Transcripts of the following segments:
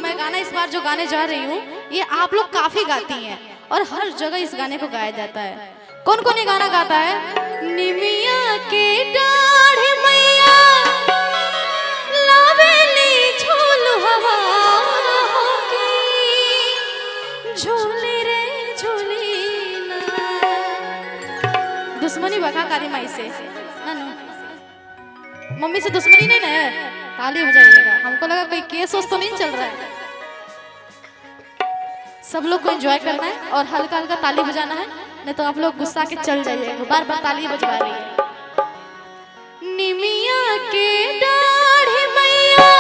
मैं गाना इस बार जो गाने जा रही हूँ ये आप लोग काफी गाती हैं और हर जगह इस गाने को गाया जाता है। कौन कौन ये गाना गाता है? निमिया के डाढ़ मैया लावेली झूल हवा होके झूले रे झूली ना। दुश्मनी बका कारी माई से ना ना मम्मी से दुश्मनी नहीं ना। ताली बजाइएगा। हमको लगा कोई केस तो नहीं चल रहा है। सब लोग को एंजॉय करना है और हल्का हल्का ताली बजाना है, नहीं तो आप लोग गुस्सा के चल जाइएगा। बार बार ताली बजवा रही है। निमिया के डाढ़ मैया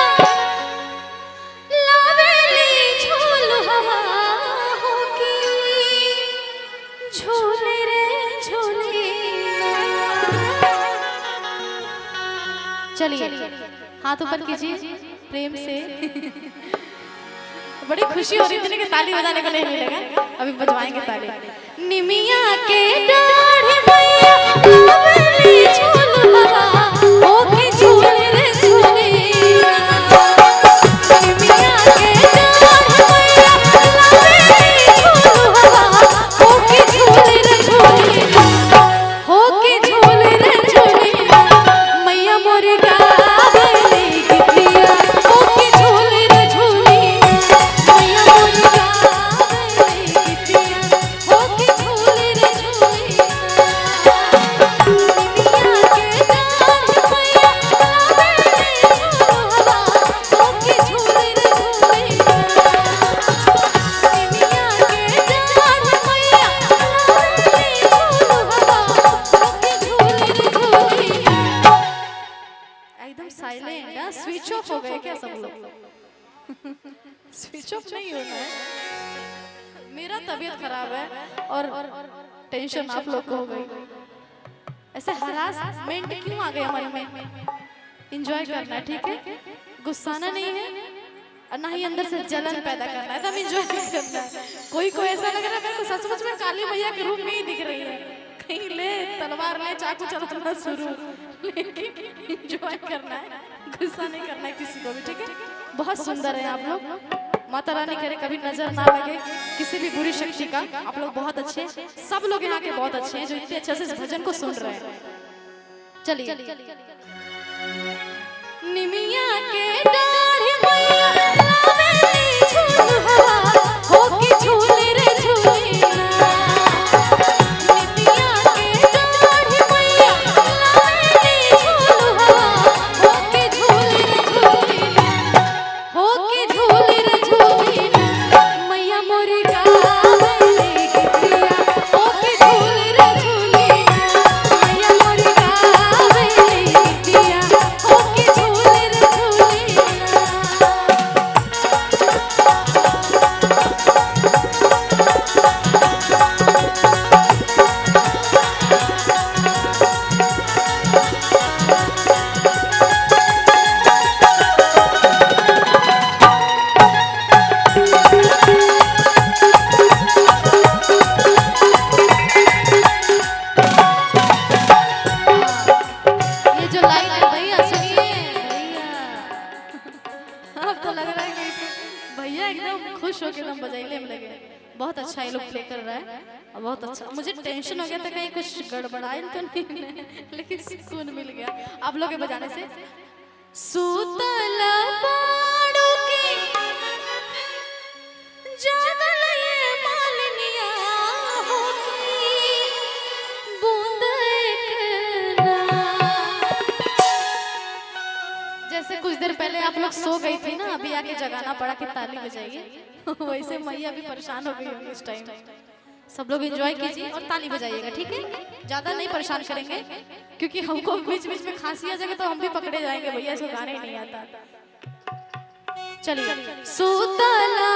लावेली झूल हवा होके झूले रे झूले। चलिए हाथ ऊपर कीजिए प्रेम से। बड़ी खुशी हो रही थी कि ताली बजाने को नहीं मिलेगा, अभी बजवाएंगे ताली। निमिया के डाढ़ मैया लावेली झूल हवा होके झूले रे झूले। निमिया के डाढ़ मैया लावेली झूल हवा होके झूले रे झूले होके झूले रे झूले। मैया मोर गावेली गीतिया होके झूले रे झूले। मैया मोर गावेली गीतिया होके झूले रे झूले। निमिया के डाढ़ मैया लावेली झूल हवा होके झूले रे झूले। निमिया के डाढ़ मैया लावेली झूल हवा होके झूले रे झूले। एकदम साइलेंट है। स्विच ऑफ हो गए क्या सब लोग? स्विच ऑफ नहीं होना है। मेरा तबीयत खराब है और टेंशन आप लोग को हो गई। ऐसे हरासमेंट क्यों आ गए मन में? एंजॉय करना है, ठीक है? गुस्साना नहीं है और ना ही अंदर से जलन पैदा करना है। तो हम एंजॉय करना है। कोई कोई ऐसा लग रहा है मेरे को सच में काली मैया के रूप में ही दिख रही है। कहीं ले तलवार ले चाकू चलाना शुरू, लेकिन एंजॉय करना है, गुस्सा नहीं करना है किसी को भी, ठीक है? बहुत सुंदर है आप लोग। माता रानी करे कभी नजर ना लगे किसी भी बुरी शक्ति का। आप लोग बहुत अच्छे, सब लोग यहाँ के बहुत अच्छे हैं जो इतने अच्छे से इस भजन को सुन रहे हैं। चलिए। निमिया के डाढ़ मैया लावेली झूल हवा होके झूले रे झूले ना। निमिया के डाढ़ मैया लावेली झूल हवा होके झूले रे झूले होके झूले रे झूले। मैया मोर गावेली गीतिया होके झूले रे झूले। मैया मोर गावेली गीतिया होके झूले रे झूले। ये जो लाइन है भैया, सुनिए भैया। अब तो लग रहा है कि भैया एकदम खुश होकर एकदम बजाइले में लगे। बहुत अच्छा ये लोग प्ले कर रहा है और बहुत अच्छा। मुझे टेंशन हो गया था कहीं कुछ गड़बड़ाए तो नहीं, लेकिन सुकून मिल गया आप लोग के बजाने से। सूतल बाड़ू की जागल ये मालनिया होगी बूंद एक ना। जैसे कुछ देर पहले आप लोग सो गई थी ना, अभी आके जगाना पड़ा कि ताली बजाइए। वैसे मैया भी परेशान हो गई होगी इस टाइम। सब लोग एंजॉय कीजिए और ताली बजाइएगा, ठीक है? ज्यादा नहीं परेशान करेंगे क्योंकि हमको बीच बीच में खांसी आ जाएगी तो हम भी पकड़े जाएंगे। भैया इसको गाने ही नहीं आता। चलिए। सूतला